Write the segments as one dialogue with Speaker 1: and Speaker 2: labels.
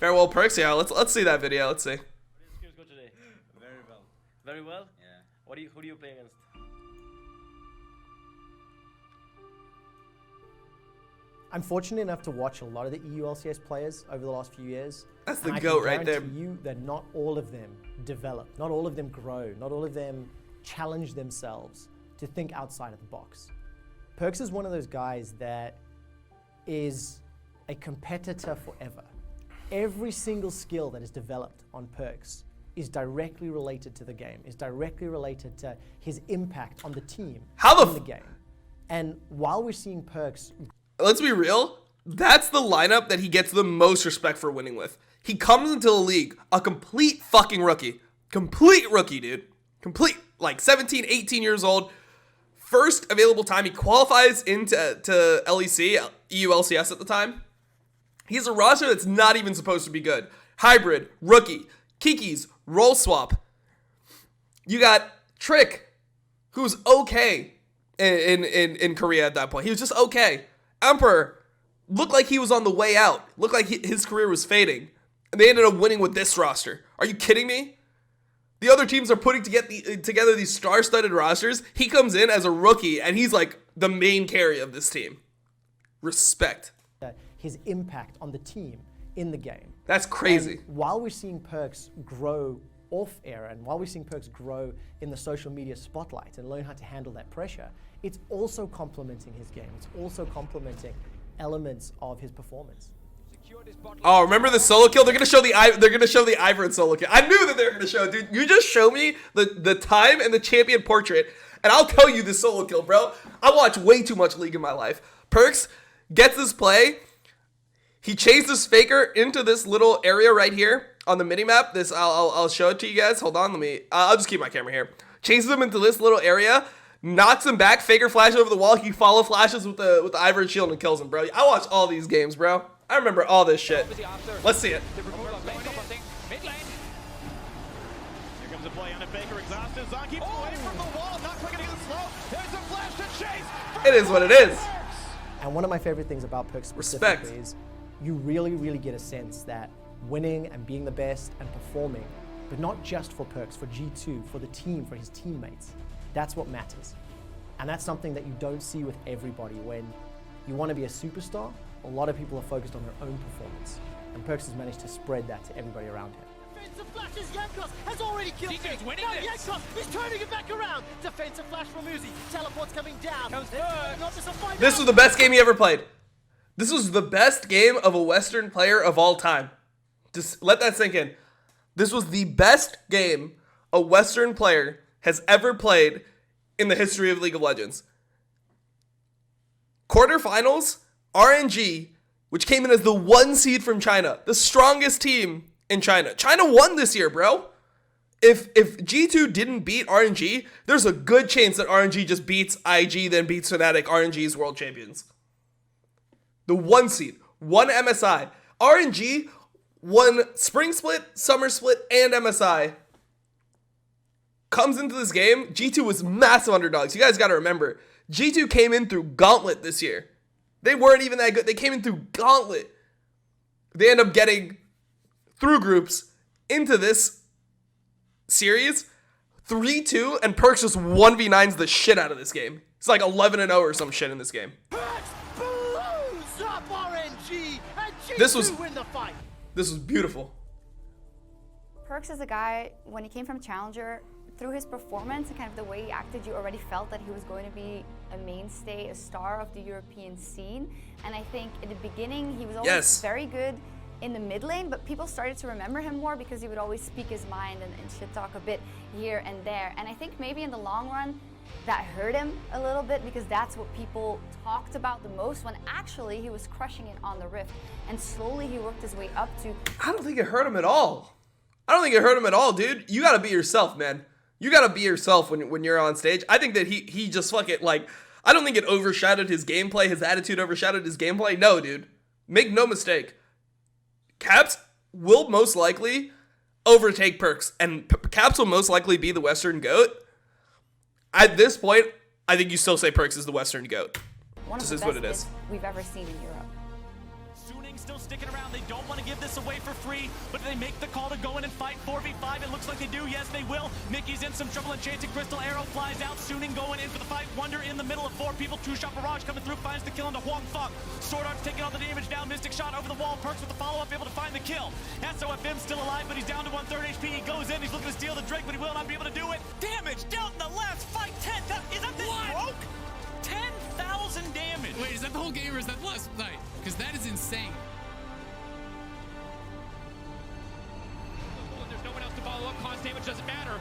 Speaker 1: Farewell Perkz. Yeah, let's see that video. Let's see.
Speaker 2: Go today. Very well. Very well? Yeah. Who do you play against?
Speaker 3: I'm fortunate enough to watch a lot of the EU LCS players over the last few years.
Speaker 1: That's the GOAT right there.
Speaker 3: I can guarantee you that not all of them develop, not all of them grow, not all of them challenge themselves to think outside of the box. Perkz is one of those guys that is a competitor forever. Every single skill that is developed on Perkz is directly related to the game, is directly related to his impact on the team in the game. And while we're seeing Perkz...
Speaker 1: Let's be real, that's the lineup that he gets the most respect for winning with. He comes into the league a complete fucking rookie. Complete rookie, dude. Complete, like 17, 18 years old. First available time, he qualifies into LEC, EU LCS at the time. He's a roster that's not even supposed to be good. Hybrid, rookie, Kiki's, role swap. You got Trick, who's okay in Korea at that point. He was just okay. Emperor looked like he was on the way out. Looked like his career was fading. And they ended up winning with this roster. Are you kidding me? The other teams are putting together these star-studded rosters. He comes in as a rookie, and he's like the main carry of this team. Respect.
Speaker 3: His impact on the team in the game.
Speaker 1: That's crazy.
Speaker 3: And while we're seeing Perkz grow off air, and while we're seeing Perkz grow in the social media spotlight and learn how to handle that pressure, it's also complementing his game. It's also complementing elements of his performance.
Speaker 1: Oh, remember the solo kill? They're gonna show the Ivern solo kill. I knew that they were gonna show it, dude. You just show me the time and the champion portrait, and I'll tell you the solo kill, bro. I watch way too much League in my life. Perkz gets this play. He chases Faker into this little area right here on the minimap. This I'll show it to you guys. Hold on, I'll just keep my camera here. Chases him into this little area, knocks him back. Faker flashes over the wall. He follow flashes with the Ivern shield and kills him, bro. I watch all these games, bro. I remember all this shit. Let's see it.
Speaker 4: Here comes a play on a Faker exhausted. Zon keeps away from the wall, not quick enough to slow. There's a flash to chase.
Speaker 1: It is what it is.
Speaker 3: And one of my favorite things about Perkz specifically is you really get a sense that winning and being the best and performing, but not just for Perkz, for G2, for the team, for his teammates, that's what matters. And that's something that you don't see with everybody. When you want to be a superstar, a lot of people are focused on their own performance. And Perkz has managed to spread that to everybody around him.
Speaker 5: Defensive flashes, Yankos has already killed him. Now Yankos is turning it back around. Defensive flash from Uzi. Teleport's coming down.
Speaker 1: This was the best game he ever played. This was the best game of a Western player of all time. Just let that sink in. This was the best game a Western player has ever played in the history of League of Legends. Quarterfinals, RNG, which came in as the 1 seed from China, the strongest team in China. China won this year, bro. If G2 didn't beat RNG, there's a good chance that RNG just beats IG, then beats Fnatic, RNG's world champions. The 1 seed, 1 MSI. RNG won Spring Split, Summer Split, and MSI. Comes into this game, G2 was massive underdogs. You guys got to remember, G2 came in through Gauntlet this year. They weren't even that good. They came in through Gauntlet. They end up getting through groups into this series 3-2, and Perkz just 1v9s the shit out of this game. It's like 11-0 or some shit in this game.
Speaker 5: Perkz blows up RNG, and G2 win the fight.
Speaker 1: This was beautiful.
Speaker 6: Perkz is a guy, when he came from Challenger, through his performance and kind of the way he acted, you already felt that he was going to be a mainstay, a star of the European scene. And I think in the beginning, he was always very good in the mid lane, but people started to remember him more because he would always speak his mind and shit talk a bit here and there. And I think maybe in the long run, that hurt him a little bit because that's what people talked about the most, when actually he was crushing it on the Rift. And slowly he worked his way up to...
Speaker 1: I don't think it hurt him at all. I don't think it hurt him at all, dude. You gotta be yourself, man. You gotta be yourself when you're on stage. I think that he just fucking, like, I don't think it overshadowed his gameplay, his attitude overshadowed his gameplay. No, dude. Make no mistake. Caps will most likely overtake Perkz, and Caps will most likely be the Western GOAT. At this point, I think you still say Perkz is the Western GOAT.
Speaker 6: One of
Speaker 1: This
Speaker 6: the
Speaker 1: is
Speaker 6: best
Speaker 1: what it is.
Speaker 6: we've ever seen in Europe.
Speaker 7: Gang still sticking around. They don't want to give this away for free, but they make the call to go in and fight 4v5. It looks like they do. Yes, they will. Mickey's in some trouble. Enchanted Crystal Arrow flies out. Suning going in for the fight. Wonder in the middle of 4 people. Two-shot barrage coming through. Finds the kill into Huang Feng. Sword Art's taking all the damage down. Mystic shot over the wall. Perkz with the follow-up, able to find the kill. SOFM still alive, but he's down to 1/3 HP. He goes in. He's looking to steal the Drake, but he will not be able to do it. Damage dealt in the last fight. 10,000. Is that this broke? 10,000 damage.
Speaker 8: Wait, is that the whole game or is that the last night? Because that is insane.
Speaker 4: There's no one else to follow up. Cost damage doesn't matter.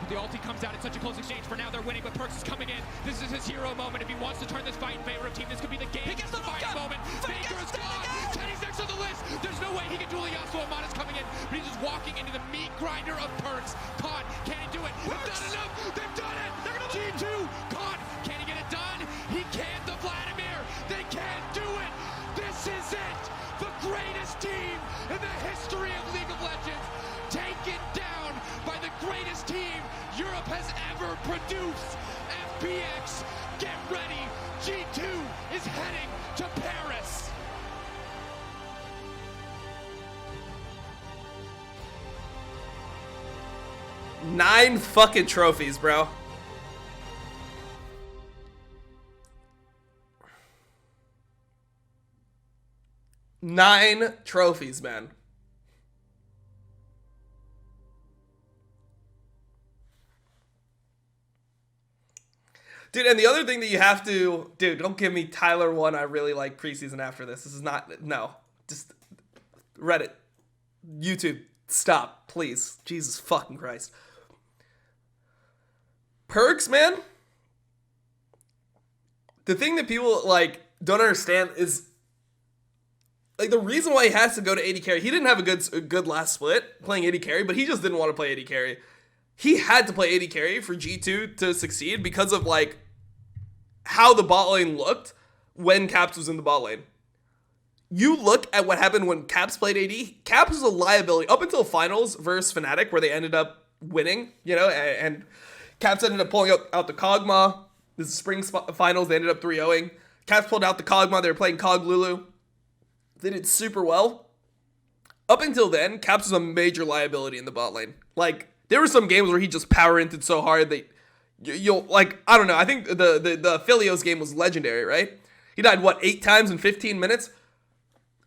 Speaker 4: The ulti comes out. It's such a close exchange. For now, they're winning, but Perkz is coming in. This is his hero moment. If he wants to turn this fight in favor of team, this could be the game. He gets the fighting moment. Faker is gone. Teddy's next on the list. There's no way he can duel Yasuo. Amada's coming in, but he's just walking into the meat grinder of Perkz. Con, can he do it? They've done enough. They've done it. They're gonna G2. Con, can he get it done? He can't. The Vladimir. They can't do it. This is it. The greatest team in the history of League of Legends. Taken down by the greatest team Europe has ever produced. FPX, get ready. G2 is heading to Paris.
Speaker 1: Nine fucking trophies, bro. Nine trophies, man. Dude, and the other thing that you have to... Dude, don't give me Tyler 1. I really like preseason after this. This is not... No. Just... Reddit. YouTube. Stop, please. Jesus fucking Christ. Perkz, man. The thing that people, like, don't understand is... Like, the reason why he has to go to AD carry... He didn't have a good last split playing AD carry, but he just didn't want to play AD carry. He had to play AD carry for G2 to succeed because of, like, how the bot lane looked when Caps was in the bot lane. You look at what happened when Caps played AD. Caps was a liability up until finals versus Fnatic, where they ended up winning, you know, and Caps ended up pulling out the Kog'Maw. This is spring finals. They ended up 3-0ing. Caps pulled out the Kog'Maw. They were playing Kog Lulu. They did super well. Up until then, Caps was a major liability in the bot lane. Like, there were some games where he just power inted so hard that you'll, like, I don't know. I think the Philios game was legendary, right? He died, what, 8 times in 15 minutes?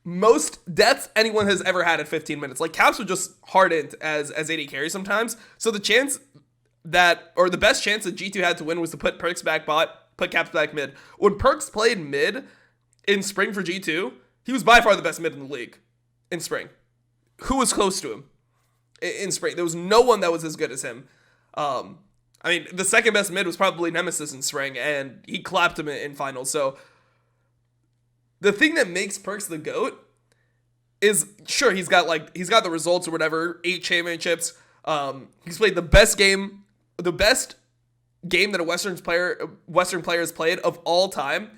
Speaker 1: Most deaths anyone has ever had at 15 minutes. Like, Caps were just hard int as AD carry sometimes. So the chance that, or the best chance that G2 had to win was to put Perkz back bot, put Caps back mid. When Perkz played mid in spring for G2, he was by far the best mid in the league in spring. Who was close to him in spring? There was no one that was as good as him. I mean, the second best mid was probably Nemesis in spring, and he clapped him in finals. So the thing that makes Perkz the GOAT is, sure, he's got the results or whatever, 8 championships. He's played the best game that a Western player has played of all time.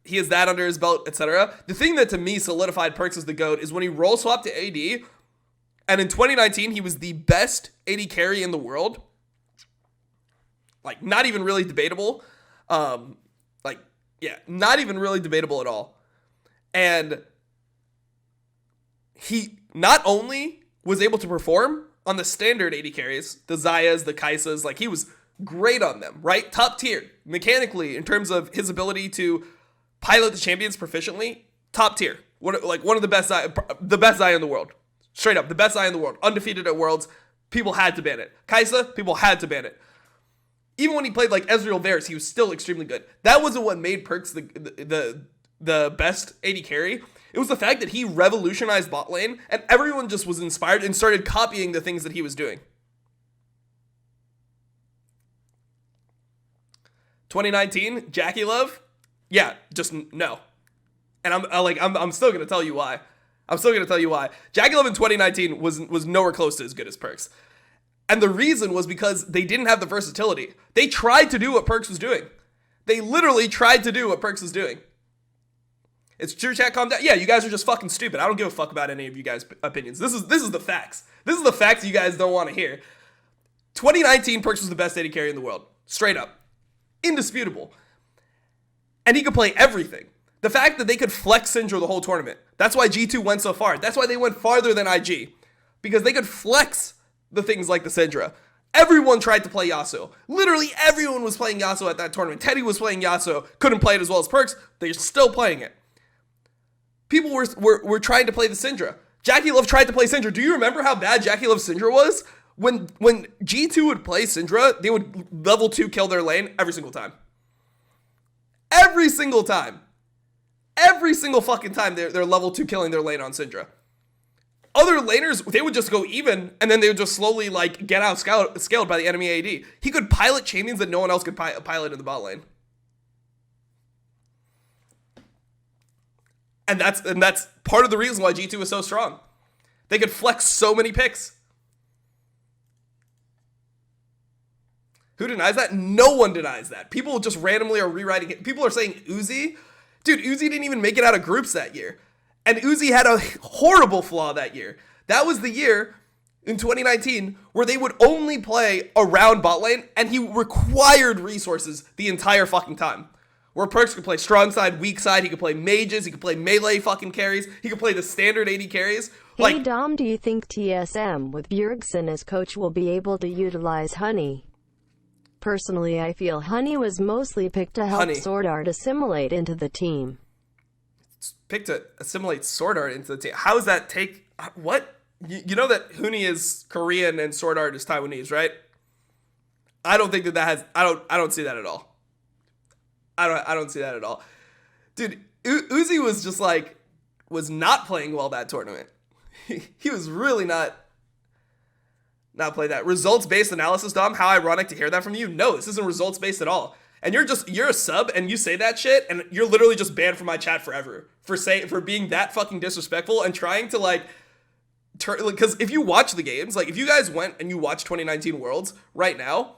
Speaker 1: He has that under his belt, etc. The thing that to me solidified Perkz as the GOAT is when he role swapped to AD, and in 2019 he was the best AD carry in the world. Like, not even really debatable. Not even really debatable at all. And he not only was able to perform on the standard AD carries, the Zayas, the Kaisas, like, he was great on them, right? Top tier. Mechanically, in terms of his ability to pilot the champions proficiently, top tier. One of the best Zaya in the world. Straight up, the best Zaya in the world. Undefeated at Worlds. People had to ban it. Kaisa, people had to ban it. Even when he played like Ezreal Varus, he was still extremely good. That wasn't what made Perkz the best AD carry. It was the fact that he revolutionized bot lane, and everyone just was inspired and started copying the things that he was doing. 2019, Jackie Love, yeah, just no. And I'm still gonna tell you why. Jackie Love in 2019 was nowhere close to as good as Perkz. And the reason was because they didn't have the versatility. They tried to do what Perkz was doing. They literally tried to do what Perkz was doing. It's true, chat, calm down. Yeah, you guys are just fucking stupid. I don't give a fuck about any of you guys' opinions. This is the facts. This is the facts you guys don't want to hear. 2019, Perkz was the best AD carry in the world. Straight up. Indisputable. And he could play everything. The fact that they could flex Syndra the whole tournament. That's why G2 went so far. That's why they went farther than IG. Because they could flex the things like the Syndra. Everyone tried to play Yasuo. Literally everyone was playing Yasuo at that tournament. Teddy was playing Yasuo. Couldn't play it as well as Perkz. They're still playing it. People were trying to play the Syndra. Jackie Love tried to play Syndra. Do you remember how bad Jackie Love's Syndra was? When G2 would play Syndra, they would level 2 kill their lane every single time. Every single time. Every single fucking time they're level 2 killing their lane on Syndra. Other laners, they would just go even, and then they would just slowly like get out scaled by the enemy AD. He could pilot chainings that no one else could pilot in the bot lane. And that's part of the reason why G2 is so strong. They could flex so many picks. Who denies that? No one denies that. People just randomly are rewriting it. People are saying Uzi. Dude, Uzi didn't even make it out of groups that year. And Uzi had a horrible flaw that year. That was the year in 2019 where they would only play around bot lane and he required resources the entire fucking time. Where Perkz could play strong side, weak side, he could play mages, he could play melee fucking carries, he could play the standard AD carries.
Speaker 9: Hey Dom, do you think TSM with Bjergsen as coach will be able to utilize Honey? Personally, I feel Honey was mostly picked to help Sword Art assimilate into the team.
Speaker 1: Picked to assimilate Sword Art into the team. How does that take... What? You know that Huni is Korean and Sword Art is Taiwanese, right? I don't think that has... I don't see that at all. I don't see that at all. Dude, Uzi was just like... Was not playing well that tournament. He was really not playing that. Results-based analysis, Dom. How ironic to hear that from you. No, this isn't results-based at all. And you're a sub and you say that shit and you're literally just banned from my chat forever for being that fucking disrespectful and trying to like turn, because if you watch the games, like if you guys went and you watched 2019 Worlds right now,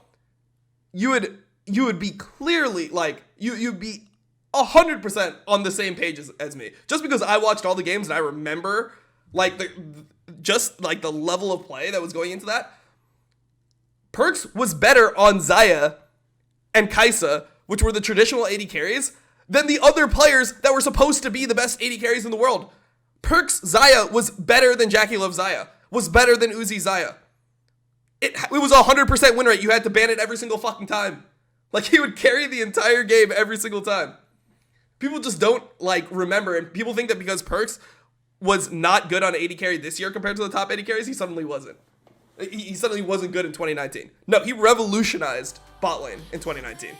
Speaker 1: you would be clearly like you'd be 100% on the same page as me. Just because I watched all the games and I remember like the level of play that was going into that. Perkz was better on Xayah and Kai'Sa, which were the traditional AD carries, than the other players that were supposed to be the best AD carries in the world. Perkz Xayah was better than Jackie Love Xayah, was better than Uzi Xayah. It was a 100% win rate. You had to ban it every single fucking time. Like, he would carry the entire game every single time. People just don't, like, remember, and people think that because Perkz was not good on AD carry this year compared to the top AD carries, he suddenly wasn't. He suddenly wasn't good in 2019. No, he revolutionized bot lane in 2019.